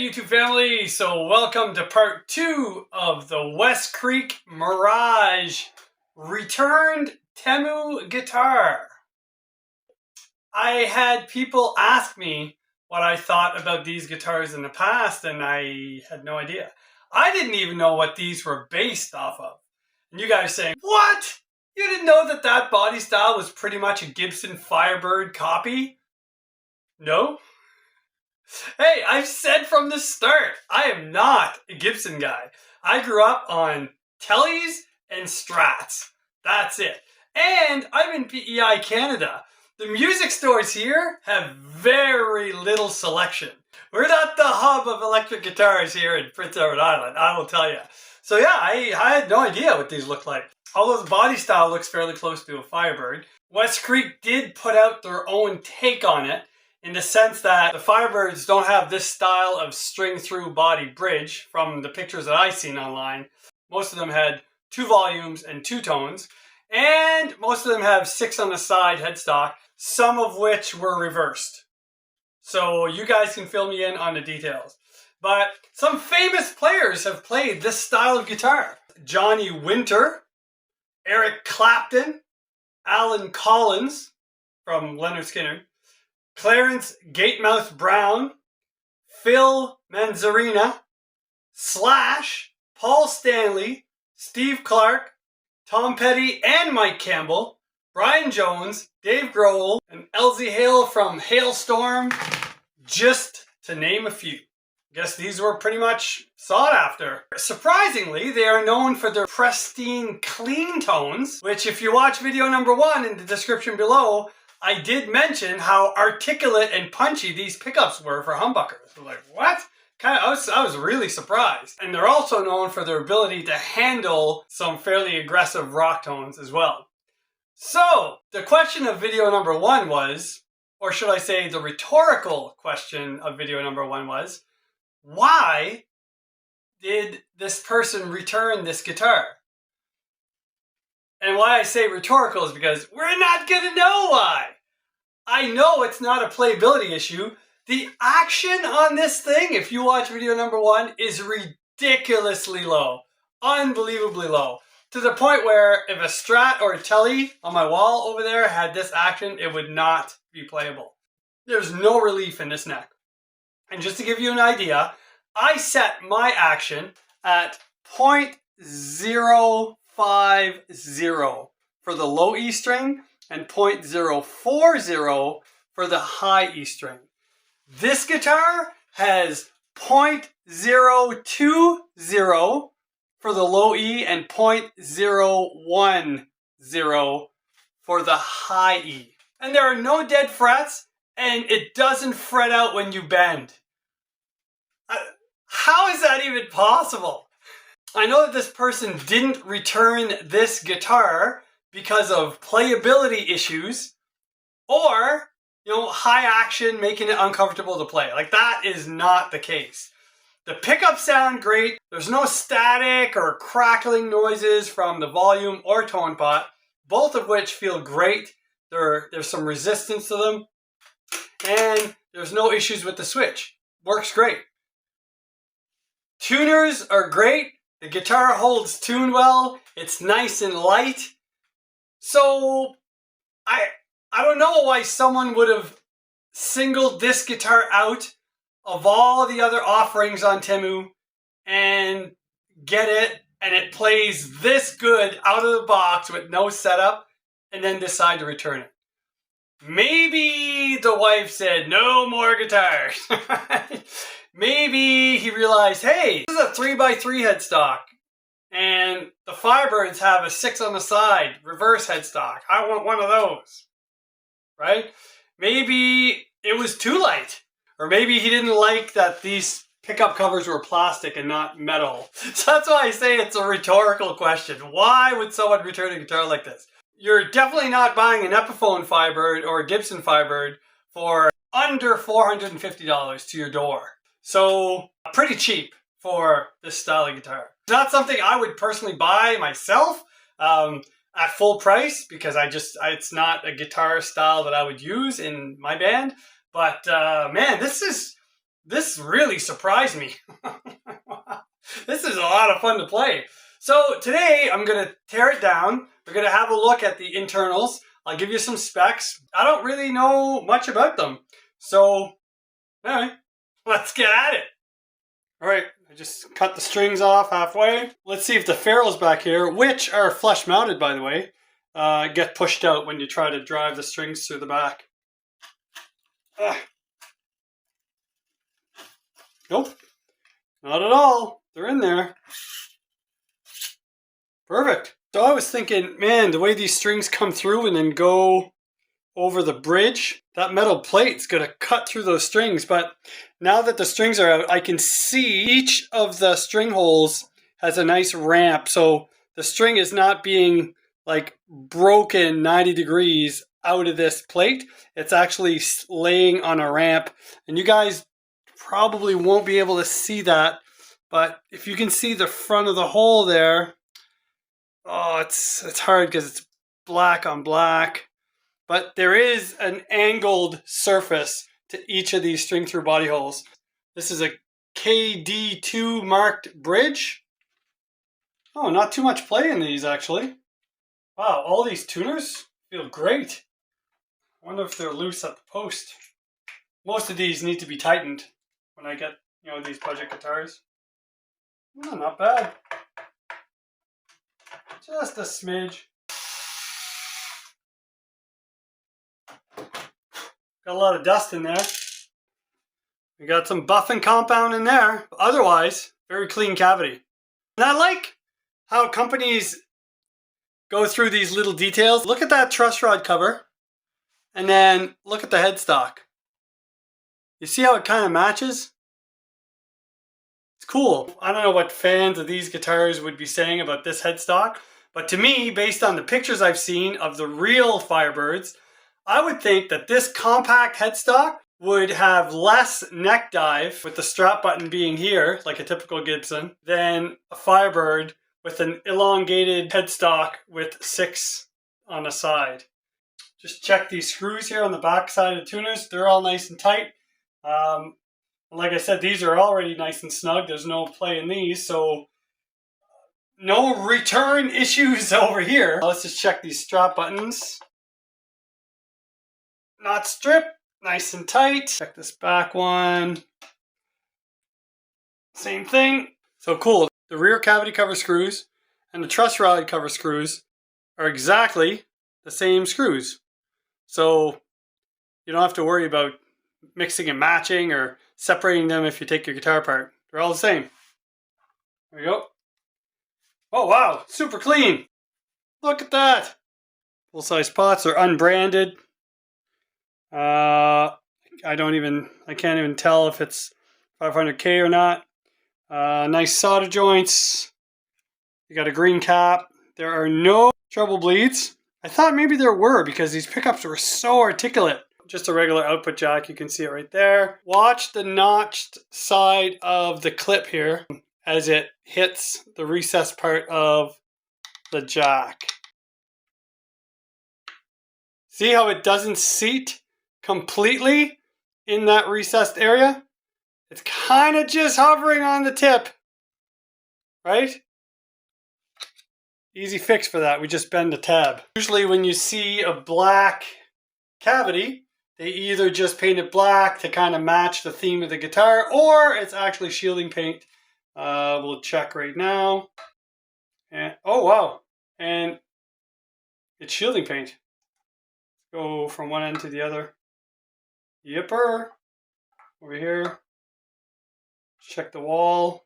YouTube family? So welcome to part 2 of the WestCreek Mirage returned Temu guitar. I had people ask me what I thought about these guitars in the past, and I had no idea. I didn't even know what these were based off of. And you guys are saying, what? You didn't know that that body style was pretty much a Gibson Firebird copy? No? Hey, I've said from the start, I am not a Gibson guy. I grew up on Tellys and Strats. That's it. And I'm in PEI Canada. The music stores here have very little selection. We're not the hub of electric guitars here in Prince Edward Island, I will tell you. So yeah, I had no idea what these look like. Although the body style looks fairly close to a Firebird. WestCreek did put out their own take on it, in the sense that the Firebirds don't have this style of string-through body bridge from the pictures that I've seen online. Most of them had 2 volumes and 2 tones, and most of them have 6 on the side headstock, some of which were reversed. So you guys can fill me in on the details. But some famous players have played this style of guitar. Johnny Winter, Eric Clapton, Alan Collins from Leonard Skinner, Clarence Gatemouth Brown, Phil Manzarina, Slash, Paul Stanley, Steve Clark, Tom Petty and Mike Campbell, Brian Jones, Dave Grohl, and Elsie Hale from Hailstorm, just to name a few. I guess these were pretty much sought after. Surprisingly, they are known for their pristine, clean tones, which if you watch video number 1 in the description below, I did mention how articulate and punchy these pickups were for humbuckers. I was like, what? I was really surprised. And they're also known for their ability to handle some fairly aggressive rock tones as well. So, the question of video number 1 was, or should I say the rhetorical question of video number 1 was, why did this person return this guitar? And why I say rhetorical is because we're not going to know why. I know it's not a playability issue. The action on this thing, if you watch video number 1, is ridiculously low. Unbelievably low. To the point where if a Strat or a Telly on my wall over there had this action, it would not be playable. There's no relief in this neck. And just to give you an idea, I set my action at 0.050 for the low E string and 0.040 for the high E string. This guitar has 0.020 for the low E and 0.010 for the high E. And there are no dead frets, and it doesn't fret out when you bend. How is that even possible? I know that this person didn't return this guitar because of playability issues or, high action making it uncomfortable to play. Like, that is not the case. The pickups sound great. There's no static or crackling noises from the volume or tone pot, both of which feel great. There's some resistance to them, and there's no issues with the switch. Works great. Tuners are great. The guitar holds tune well. It's nice and light. So, I don't know why someone would have singled this guitar out of all the other offerings on Temu and get it, and it plays this good out of the box with no setup, and then decide to return it. Maybe the wife said, no more guitars. Maybe he realized, hey, this is a 3x3 headstock, and the Firebirds have a 6 on the side, reverse headstock. I want one of those, right? Maybe it was too light, or maybe he didn't like that these pickup covers were plastic and not metal. So that's why I say it's a rhetorical question. Why would someone return a guitar like this? You're definitely not buying an Epiphone Firebird or a Gibson Firebird for under $450 to your door. So pretty cheap for this style of guitar. It's not something I would personally buy myself at full price, because it's not a guitar style that I would use in my band. But man, this is this really surprised me. This is a lot of fun to play. So today I'm going to tear it down. We're going to have a look at the internals. I'll give you some specs. I don't really know much about them. So, anyway, let's get at it. All right, I just cut the strings off halfway. Let's see if the ferrules back here, which are flush mounted by the way, get pushed out when you try to drive the strings through the back. Nope, not at all. They're in there. Perfect. So I was thinking, man, the way these strings come through and then go over the bridge, that metal plate's going to cut through those strings. But now that the strings are out, I can see each of the string holes has a nice ramp. So the string is not being like broken 90 degrees out of this plate. It's actually laying on a ramp. And you guys probably won't be able to see that. But if you can see the front of the hole there, oh, it's hard because it's black on black. But there is an angled surface to each of these string through body holes. This is a KD2 marked bridge. Oh, not too much play in these actually. Wow, all these tuners feel great. I wonder if they're loose at the post. Most of these need to be tightened when I get, these budget guitars. Oh, not bad. Just a smidge. Got a lot of dust in there. We got some buffing compound in there. Otherwise, very clean cavity. And I like how companies go through these little details. Look at that truss rod cover. And then look at the headstock. You see how it kind of matches? It's cool. I don't know what fans of these guitars would be saying about this headstock. But to me, based on the pictures I've seen of the real Firebirds, I would think that this compact headstock would have less neck dive, with the strap button being here, like a typical Gibson, than a Firebird with an elongated headstock with 6 on the side. Just check these screws here on the back side of the tuners. They're all nice and tight. Like I said, these are already nice and snug. There's no play in these, so no return issues over here. Let's just check these strap buttons. Not strip, nice and tight. Check this back one. Same thing. So cool. The rear cavity cover screws and the truss rod cover screws are exactly the same screws. So you don't have to worry about mixing and matching or separating them if you take your guitar apart. They're all the same. There you go. Oh wow, super clean. Look at that. Full-size pots are unbranded. I can't even tell if it's 500K or not. Nice solder joints. You got a green cap. There are no treble bleeds. I thought maybe there were because these pickups were so articulate. Just a regular output jack. You can see it right there. Watch the notched side of the clip here as it hits the recessed part of the jack. See how it doesn't seat completely in that recessed area? It's kind of just hovering on the tip, right? Easy fix for that. We just bend the tab. Usually when you see a black cavity, they either just paint it black to kind of match the theme of the guitar, or it's actually shielding paint. We'll check right now. And oh wow, and it's shielding paint. Go from one end to the other. Yipper. Over here. Check the wall.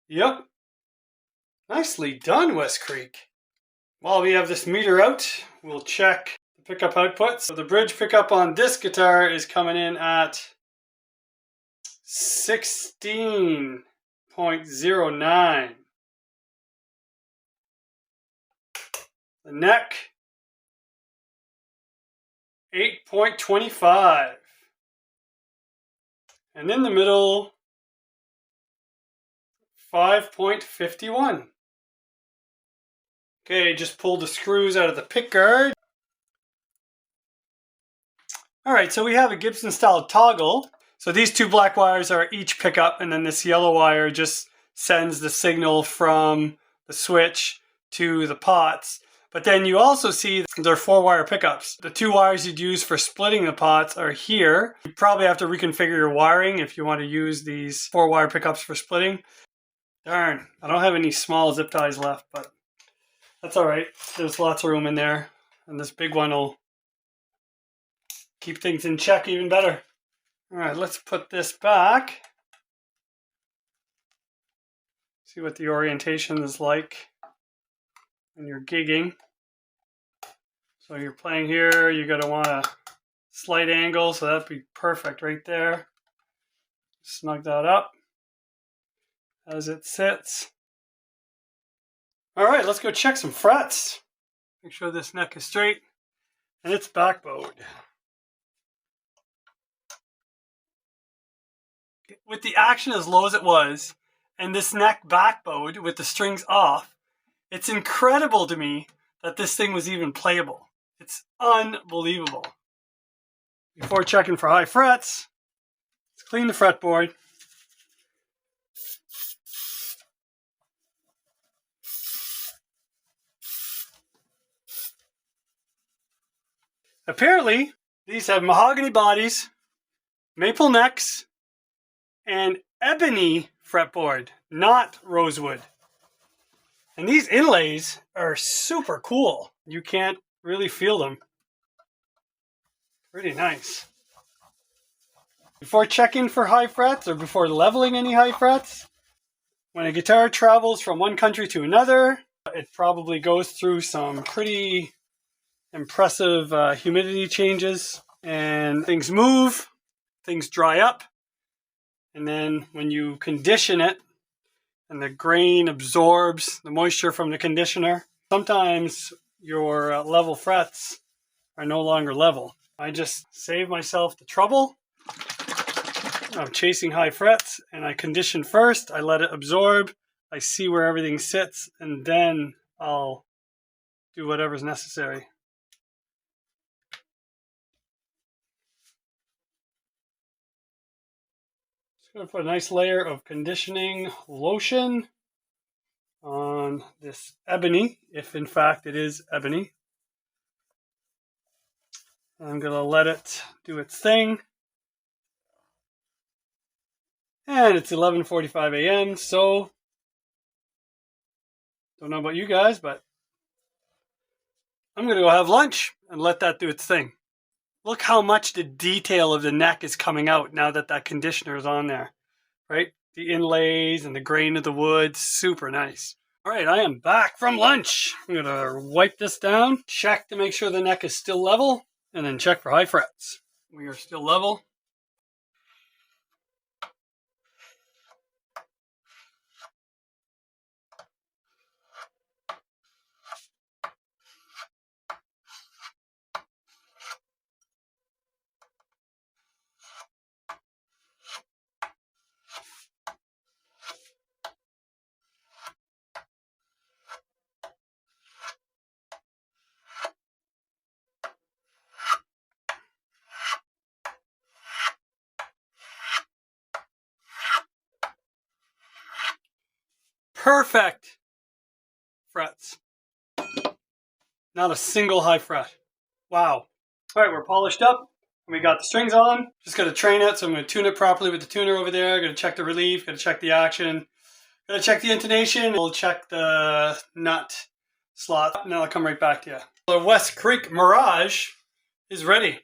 Yep. Nicely done, WestCreek. While we have this meter out, we'll check the pickup outputs. So the bridge pickup on this guitar is coming in at 16.09. The neck, 8.25. And in the middle, 5.51. Okay, just pull the screws out of the pick guard. Alright, so we have a Gibson style toggle. So these two black wires are each pickup, and then this yellow wire just sends the signal from the switch to the pots. But then you also see they're 4-wire pickups. The 2 wires you'd use for splitting the pots are here. You probably have to reconfigure your wiring if you want to use these 4-wire pickups for splitting. Darn, I don't have any small zip ties left, but that's alright. There's lots of room in there, and this big one will keep things in check even better. Alright, let's put this back. See what the orientation is like when you're gigging. So you're playing here, you're going to want a slight angle, so that'd be perfect right there. Snug that up as it sits. Alright, let's go check some frets. Make sure this neck is straight and it's backbowed. With the action as low as it was, and this neck backbowed with the strings off, it's incredible to me that this thing was even playable. It's unbelievable. Before checking for high frets, let's clean the fretboard. Apparently, these have mahogany bodies, maple necks, and ebony fretboard, not rosewood. And these inlays are super cool. You can't really feel them. Pretty nice. Before checking for high frets or before leveling any high frets, when a guitar travels from one country to another, it probably goes through some pretty impressive humidity changes, and things move, things dry up, and then when you condition it and the grain absorbs the moisture from the conditioner, sometimes your level frets are no longer level. I just save myself the trouble of chasing high frets, and I condition first, I let it absorb, I see where everything sits, and then I'll do whatever's necessary. Just going to put a nice layer of conditioning lotion on this ebony, if in fact it is ebony. I'm going to let it do its thing. And it's 11:45 a.m., so don't know about you guys, but I'm going to go have lunch and let that do its thing. Look how much the detail of the neck is coming out now that that conditioner is on there, right? The inlays and the grain of the wood, super nice. All right, I am back from lunch. I'm going to wipe this down, check to make sure the neck is still level, and then check for high frets. We are still level. Perfect frets. Not a single high fret. Wow. All right, we're polished up. We got the strings on. Just got to train it, so I'm going to tune it properly with the tuner over there. Going to check the relief, going to check the action, going to check the intonation. We'll check the nut slot, and then I'll come right back to you. The WestCreek Mirage is ready.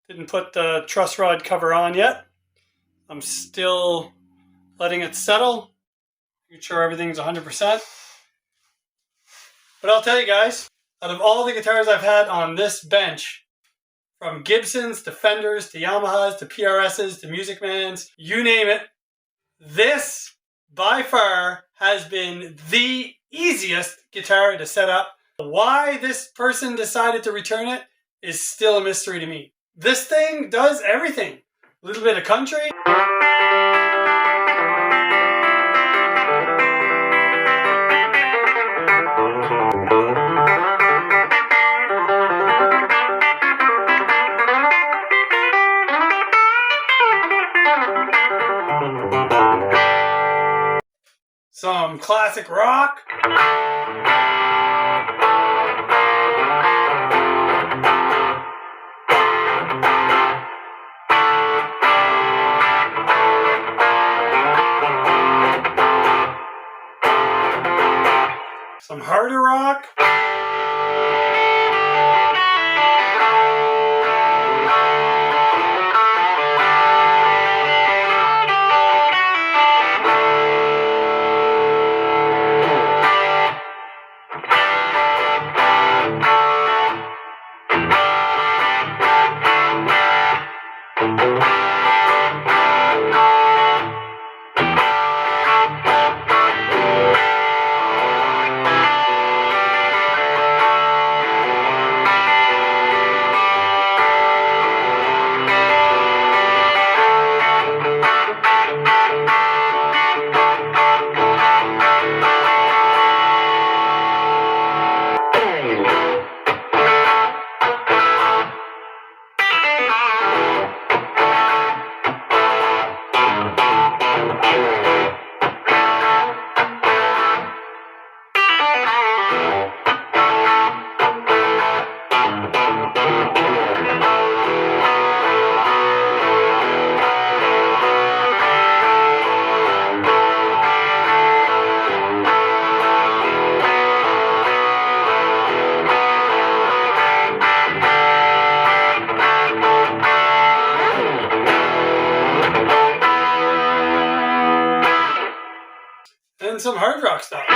Didn't put the truss rod cover on yet. I'm still letting it settle. Make sure everything's 100%. But I'll tell you guys, out of all the guitars I've had on this bench, from Gibsons to Fenders to Yamahas to PRSs to Music Mans, you name it, this by far has been the easiest guitar to set up. Why this person decided to return it is still a mystery to me. This thing does everything. A little bit of country. some classic rock. Some harder rock. And some hard rock stuff.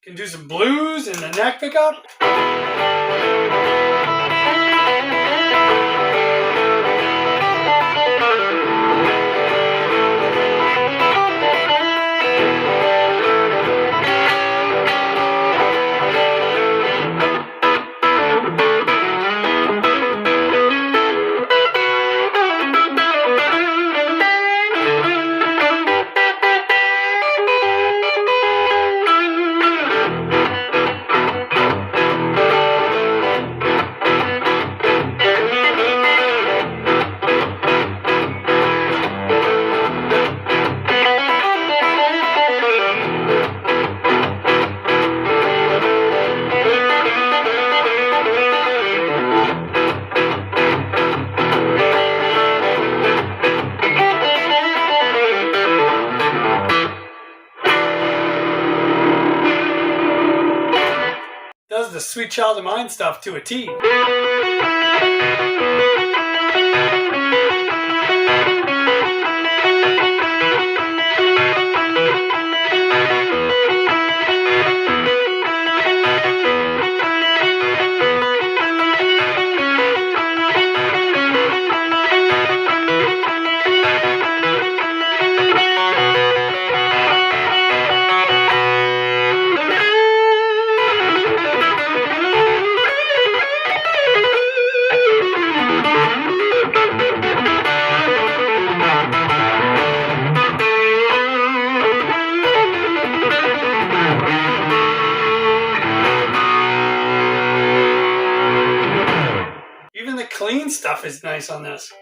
Can do some blues in the neck pickup. Does the Sweet Child of Mine stuff to a T. clean stuff is nice on this.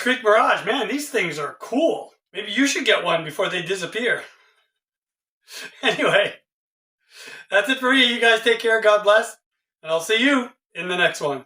WestCreek Mirage, man, these things are cool. Maybe you should get one before they disappear. Anyway, that's it for me. You guys take care. God bless. And I'll see you in the next one.